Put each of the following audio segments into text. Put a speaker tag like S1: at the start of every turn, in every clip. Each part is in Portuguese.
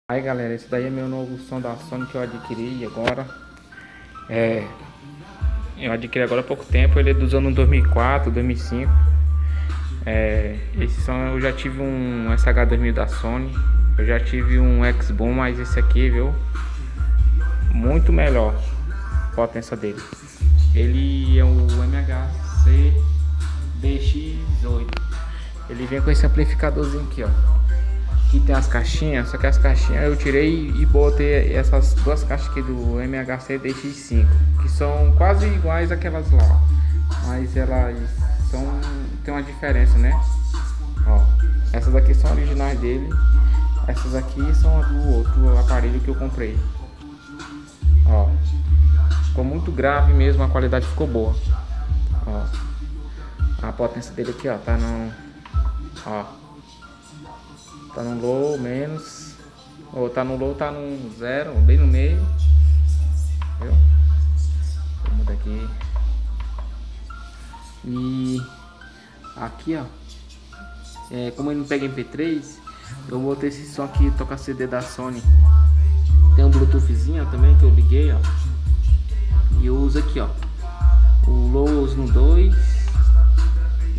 S1: Aí galera, esse daí é meu novo som da Sony que eu adquiri agora. Eu adquiri agora há pouco tempo, ele é dos anos 2004, 2005. Esse som eu já tive um SH2000 da Sony, eu já tive um X-Boom, mas esse aqui, viu, muito melhor a potência dele. Ele é o MHC DX8. Ele vem com esse amplificadorzinho aqui, ó. Aqui tem as caixinhas, só que as caixinhas eu tirei e botei essas duas caixas aqui do MHC DX5, que são quase iguais àquelas lá, mas elas tem uma diferença, né? Ó, essas aqui são originais dele, essas aqui são as do outro aparelho que eu comprei. Ó, ficou muito grave mesmo, a qualidade ficou boa. Ó, a potência dele aqui, ó, tá no, ó, tá no low, menos, ou tá no low, tá no zero, bem no meio, viu? Vou mudar aqui. E aqui, ó, como ele não pega MP3, eu botei esse som aqui, toca CD da Sony. Tem um Bluetoothzinho também que eu liguei, ó, e eu uso aqui, ó, o low eu uso no 2,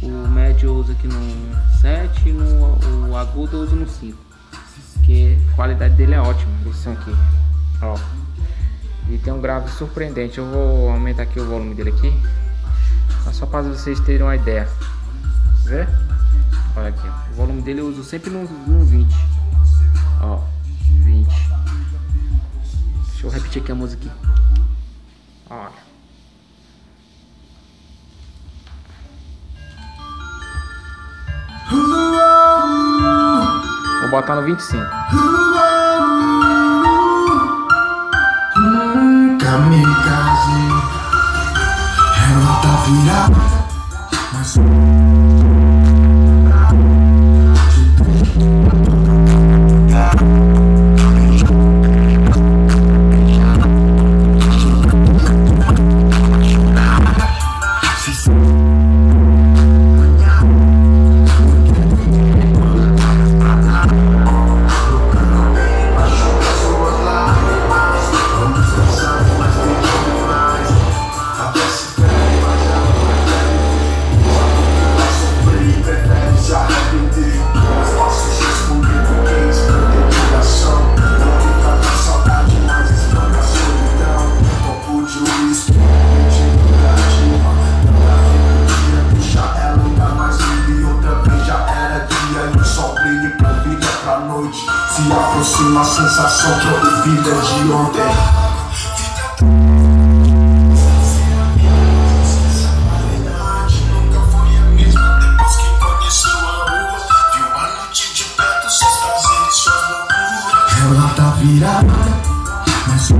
S1: o médio eu uso aqui no 7 e o agudo eu uso no 5, que a qualidade dele é ótima, esse som aqui, ó. E tem um grave surpreendente. Eu vou aumentar aqui o volume dele aqui, só para vocês terem uma ideia. Vê? Olha aqui, ó. O volume dele eu uso sempre no 20, ó, 20. Deixa eu repetir aqui a música aqui. Olha. Vou botar no 25.
S2: Kamikaze, ela tá virada, mas se aproxima a sensação que eu vivi de ontem. Ela tá virada, mas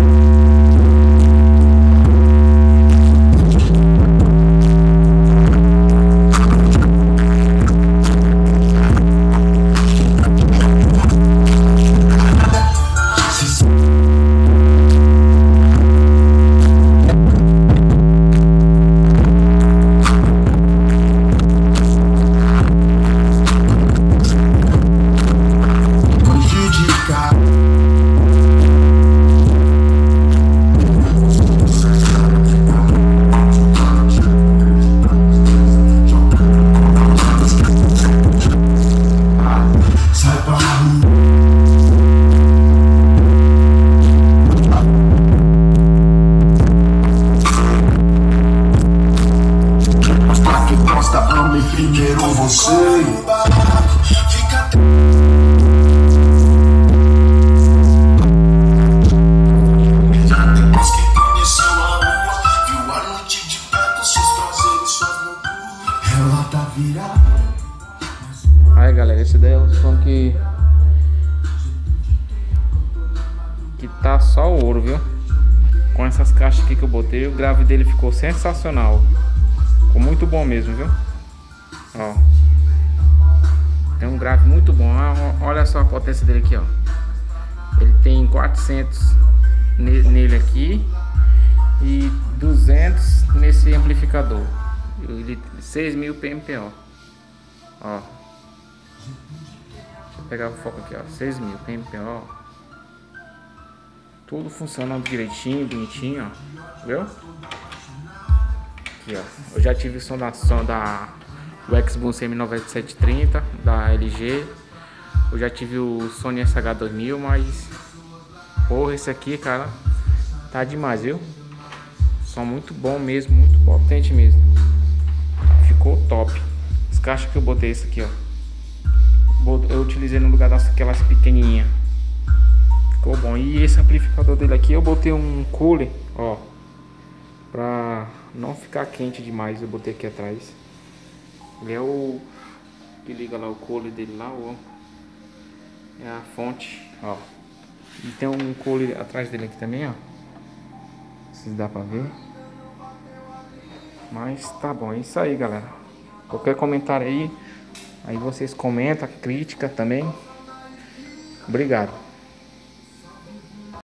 S2: ame primeiro você. Depois que conheceu a rua, viu a noite de perto, seus prazeres, suas loucuras. Ela tá virada.
S1: Aí galera, esse daí é o som que tá só o ouro, viu? Com essas caixas aqui que eu botei, o grave dele ficou sensacional. Ficou muito bom mesmo, viu? Ó, tem um grave muito bom. Olha só a potência dele aqui, ó. Ele tem 400 nele aqui e 200 nesse amplificador. Ele 6.000 PMPO. Ó, deixa eu pegar o foco aqui, ó. 6.000 PMPO. Tudo funcionando direitinho, bonitinho, ó. Viu? Aqui, ó. Eu já tive o som da o Xbox M9730 da LG. Eu já tive o Sony SH2000, mas porra, esse aqui, cara, tá demais, viu? Som muito bom mesmo, muito potente mesmo. Ficou top. As caixas que eu botei esse aqui, ó, eu utilizei no lugar daquelas pequenininhas. Ficou bom. E esse amplificador dele aqui, eu botei um cooler, ó, pra não ficar quente demais. Eu botei aqui atrás. Ele é o que liga lá o cooler dele lá, ó. É a fonte, ó. E tem um cooler atrás dele aqui também, ó. Não sei se dá pra ver. Mas tá bom, é isso aí, galera. Qualquer comentário aí vocês comentam, crítica também. Obrigado.